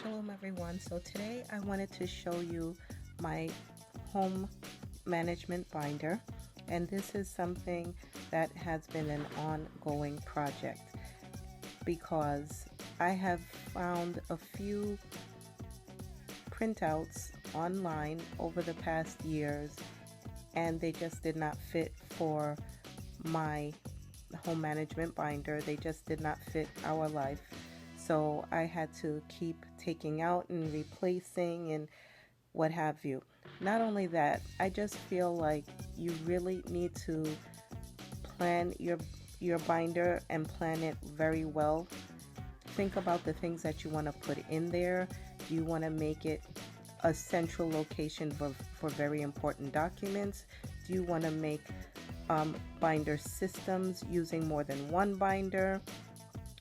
Shalom everyone. So today I wanted to show you my home management binder, and this is something that has been an ongoing project because I have found a few printouts online over the past years and they just did not fit for my home management binder. They just did not fit our life. So I had to keep taking out and replacing and what have you. Not only that, I just feel like you really need to plan your binder and plan it very well. Think about the things that you want to put in there. Do you want to make it a central location for very important documents? Do you want to make binder systems using more than one binder?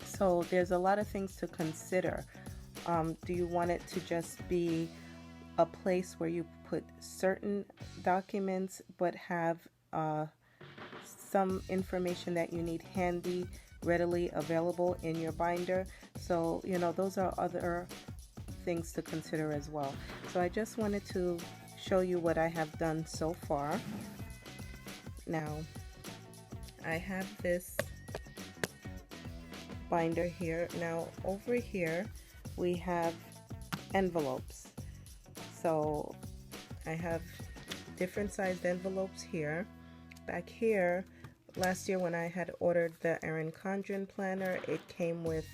So there's a lot of things to consider. Do you want it to just be a place where you put certain documents but have some information that you need handy, readily available in your binder? So, those are other things to consider as well. So I just wanted to show you what I have done so far. Now, I have this binder here. Now over here we have envelopes. So I have different sized envelopes here. Back here, last year when I had ordered the Erin Condren planner, it came with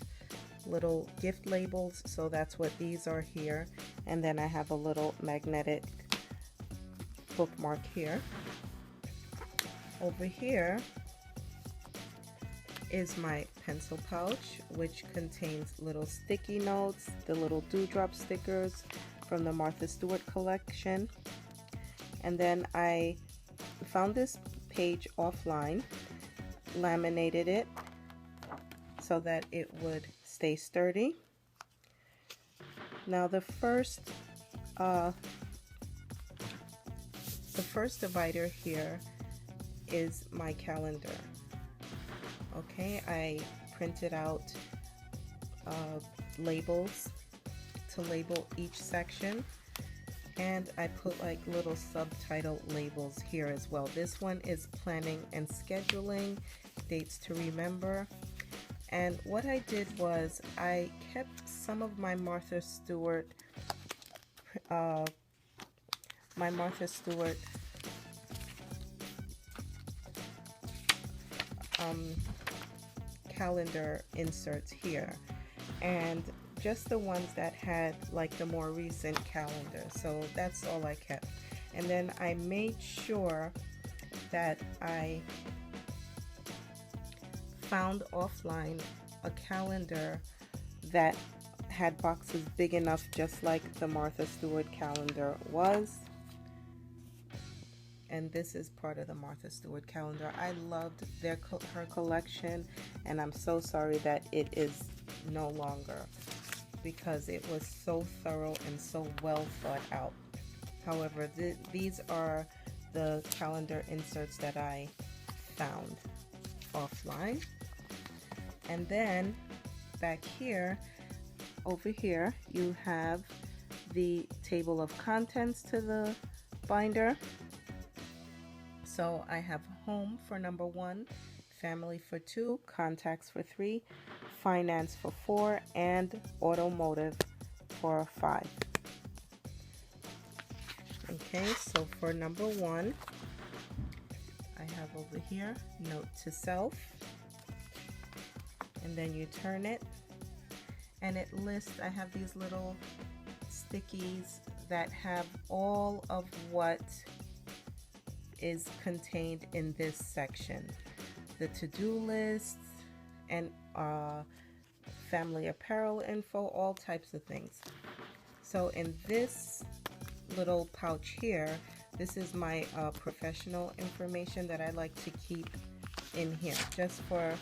little gift labels, so that's what these are here. And then I have a little magnetic bookmark here. Over here is my pencil pouch, which contains little sticky notes, the little dewdrop stickers from the Martha Stewart collection. And then I found this page offline, laminated it so that it would stay sturdy. Now the first divider here is my calendar. Okay, I printed out labels to label each section, and I put like little subtitle labels here as well. This one is planning and scheduling, dates to remember. And what I did was I kept some of my Martha Stewart calendar inserts here, and just the ones that had like the more recent calendar. So that's all I kept. And then I made sure that I found offline a calendar that had boxes big enough, just like the Martha Stewart calendar was. And this is part of the Martha Stewart calendar. I loved her collection, and I'm so sorry that it is no longer, because it was so thorough and so well thought out. However, these are the calendar inserts that I found offline. And then back here, over here, you have the table of contents to the binder. So I have home for number 1, family for 2, contacts for 3, finance for 4, and automotive for 5. Okay, so for number 1, I have over here note to self, and then you turn it and it lists, I have these little stickies that have all of what is contained in this section: the to-do lists and family apparel info, all types of things. So in this little pouch here, this is my professional information that I like to keep in here, just for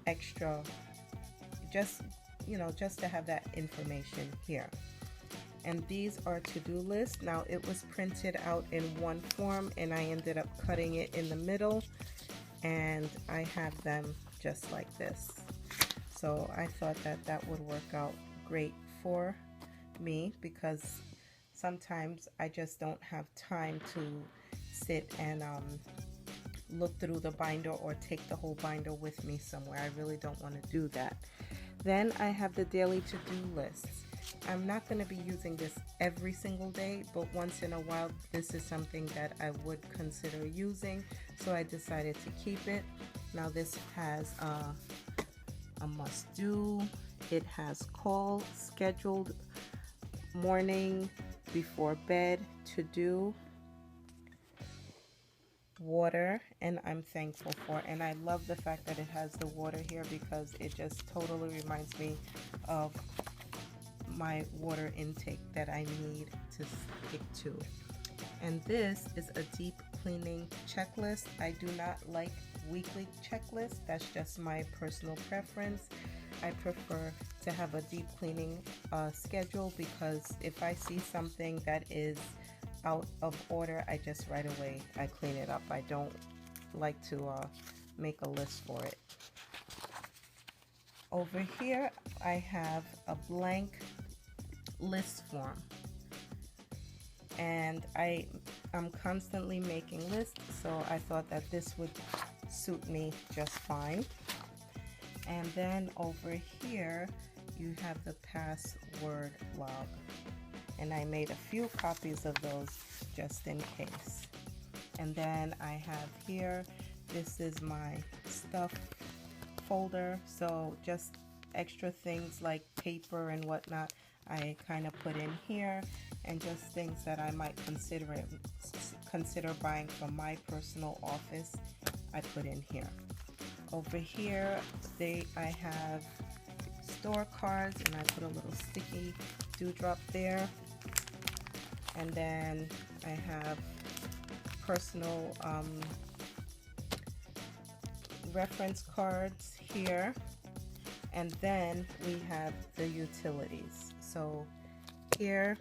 extra, just to have that information here. And these are to-do lists. Now it was printed out in one form and I ended up cutting it in the middle, and I have them just like this. So I thought that would work out great for me because sometimes I just don't have time to sit and look through the binder or take the whole binder with me somewhere. I really don't want to do that. Then I have the daily to-do lists. I'm not going to be using this every single day, but once in a while this is something that I would consider using, so I decided to keep it. Now this has a must-do. It has call, scheduled, morning, before bed, to-do, water, and I'm thankful for. And I love the fact that it has the water here because it just totally reminds me of my water intake that I need to stick to. And this is a deep cleaning checklist. I do not like weekly checklists. That's just my personal preference. I prefer to have a deep cleaning schedule because if I see something that is out of order, I just right away I clean it up. I don't like to make a list for it. Over here I have a blank list form, and I'm constantly making lists, so I thought that this would suit me just fine. And then over here you have the password log, and I made a few copies of those just in case. And then I have here, this is my stuff folder, so just extra things like paper and whatnot I kind of put in here, and just things that I might consider buying from my personal office I put in here. Over here I have store cards, and I put a little sticky dewdrop there. And then I have personal reference cards here. And then we have the utilities. So here,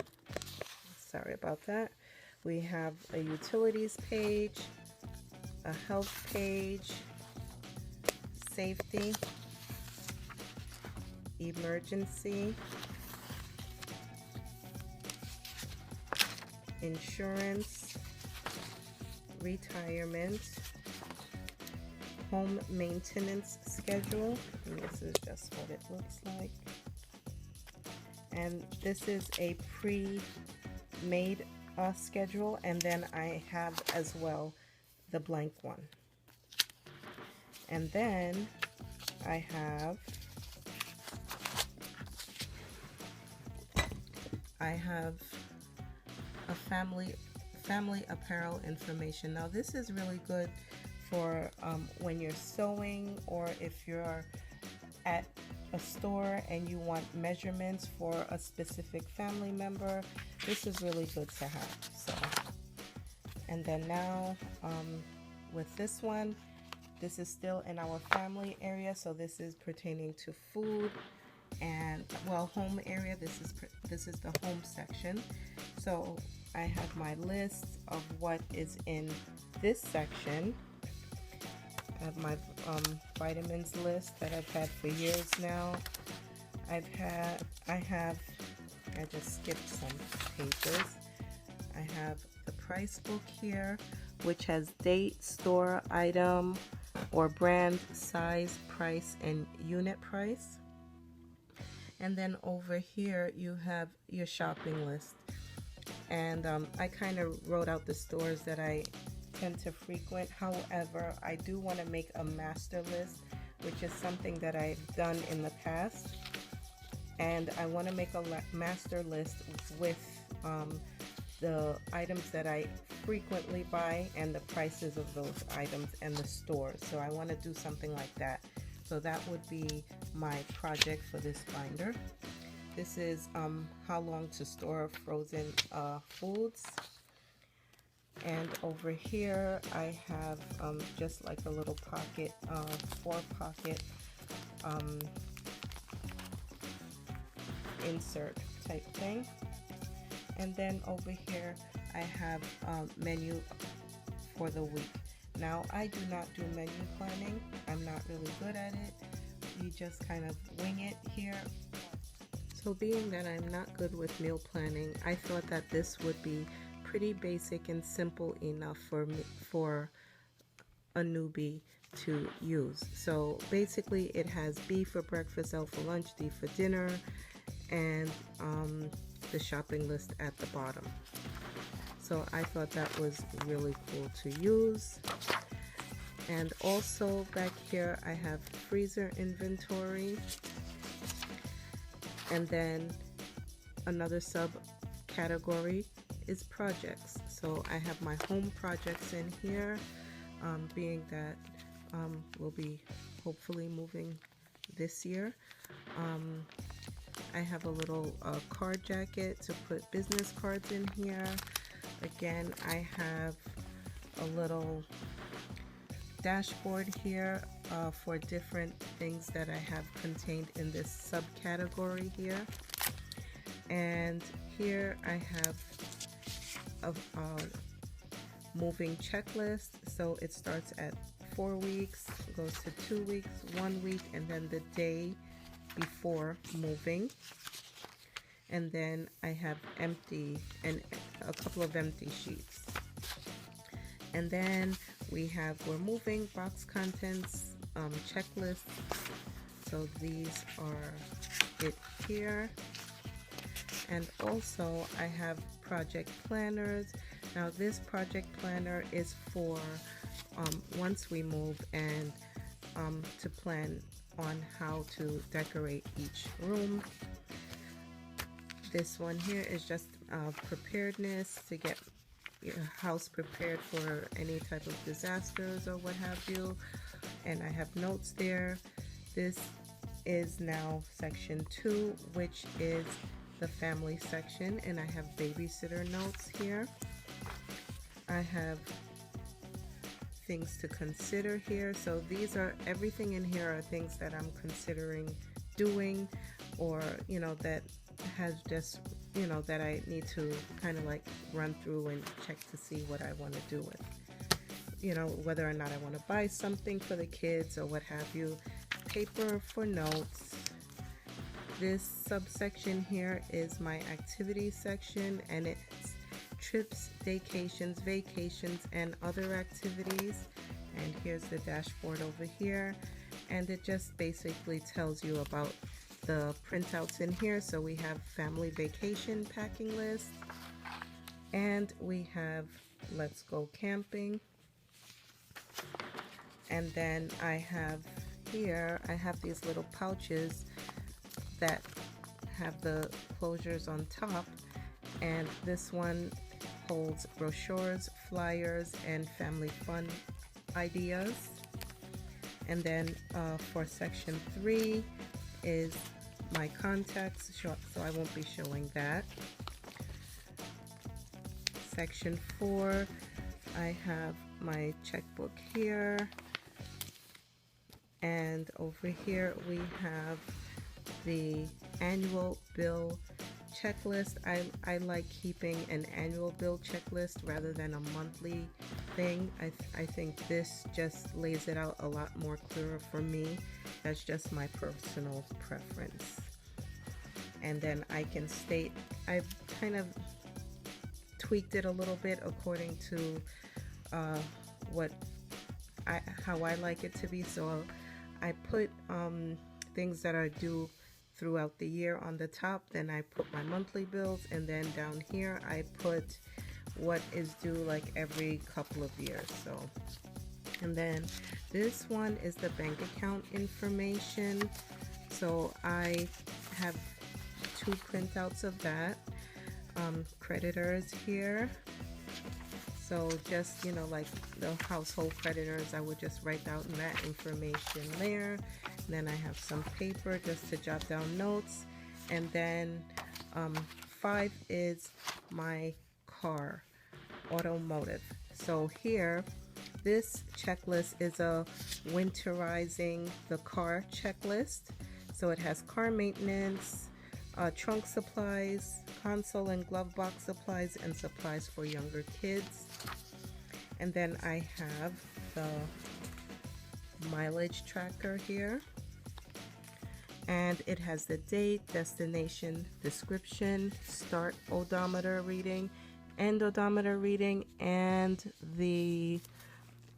sorry about that, we have a utilities page, a health page, safety, emergency, insurance, retirement, home maintenance schedule, and this is just what it looks like. And this is a pre-made schedule, and then I have as well the blank one. And then I have a family apparel information. Now this is really good for when you're sewing, or if you're at a store and you want measurements for a specific family member. This is really good to have. So, and then now with this one, this is still in our family area, so this is pertaining to food and, well, home area. This is the home section. So I have my list of what is in this section. I have my vitamins list that I've had for years now. I just skipped some pages. I have the price book here, which has date, store, item, or brand, size, price, and unit price. And then over here you have your shopping list. And I kind of wrote out the stores that I tend to frequent. However, I do want to make a master list, which is something that I've done in the past. And I want to make a master list with the items that I frequently buy and the prices of those items and the stores. So I want to do something like that. So that would be my project for this binder. This is how long to store frozen foods. And over here I have just like a little pocket, 4-pocket insert type thing. And then over here I have menu for the week. Now I do not do menu planning. I'm not really good at it. You just kind of wing it here. So being that I'm not good with meal planning, I thought that this would be pretty basic and simple enough for me, for a newbie to use. So basically it has B for breakfast, L for lunch, D for dinner, and the shopping list at the bottom. So I thought that was really cool to use. And also back here I have freezer inventory, and then another subcategory is projects. So I have my home projects in here, being that we'll be hopefully moving this year. I have a little card jacket to put business cards in here. Again, I have a little dashboard here for different things that I have contained in this subcategory here. And here I have a moving checklist. So it starts at 4 weeks, goes to 2 weeks, 1 week, and then the day before moving. And then I have empty and a couple of empty sheets. And then we have we're moving, box contents, checklist. So these are it here. And also I have project planners. Now this project planner is for once we move, and to plan on how to decorate each room. This one here is just preparedness to get your house prepared for any type of disasters or what have you. And I have notes there. This is now section 2, which is the family section, and I have babysitter notes here. I have things to consider here. So these are, everything in here are things that I'm considering doing, or that has just that I need to kind of like run through and check to see what I want to do with, whether or not I want to buy something for the kids or what have you. Paper for notes. This subsection here is my activity section, and it's trips, vacations, and other activities. And here's the dashboard over here, and it just basically tells you about the printouts in here. So we have family vacation packing list, and we have let's go camping. And then I have these little pouches that have the closures on top, and this one holds brochures, flyers, and family fun ideas. And then for section 3 is my contacts, so I won't be showing that. Section 4, I have my checkbook here, and over here we have the annual bill checklist. I like keeping an annual bill checklist rather than a monthly thing. I think this just lays it out a lot more clearer for me. That's just my personal preference. And then I can state, I've kind of tweaked it a little bit according to how I like it to be. So I put things that are due throughout the year on the top, then I put my monthly bills, and then down here I put what is due like every couple of years. So, and then this one is the bank account information. So I have 2 printouts of that. Creditors here. So just, like the household creditors, I would just write down that information there. And then I have some paper just to jot down notes. And then 5 is my car, automotive. So here, this checklist is a winterizing the car checklist. So it has car maintenance, trunk supplies, console and glove box supplies, and supplies for younger kids. And then I have the mileage tracker here. and it has the date, destination, description, start odometer reading, end odometer reading, and the,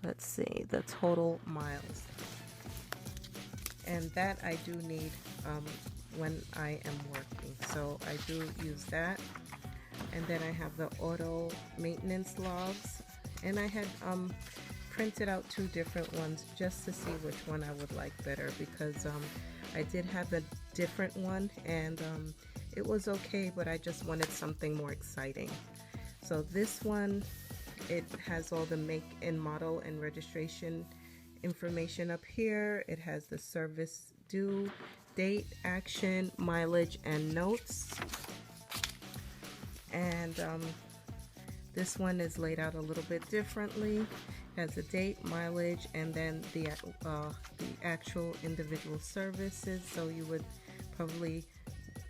let's see, the total miles. And that I do need when I am working, so I do use that. And then I have the auto maintenance logs, and I had printed out 2 different ones just to see which one I would like better, because I did have a different one, and it was okay, but I just wanted something more exciting. So this one, it has all the make and model and registration information up here. It has the service due, date, action, mileage, and notes. And this one is laid out a little bit differently. Has the date, mileage, and then the actual individual services. So you would probably,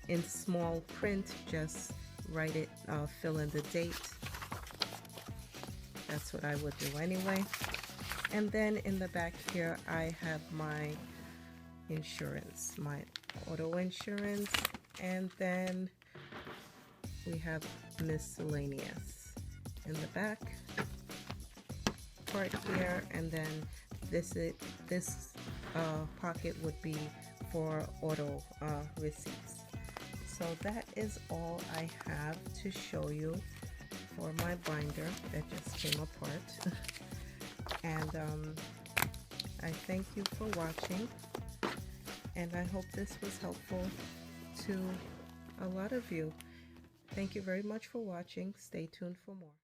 in small print, just write it, fill in the date. That's what I would do anyway. And then in the back here, I have my insurance, my auto insurance, and then we have miscellaneous in the back part here, and then this pocket would be for auto receipts. So that is all I have to show you for my binder that just came apart. And I thank you for watching, and I hope this was helpful to a lot of you. Thank you very much for watching. Stay tuned for more.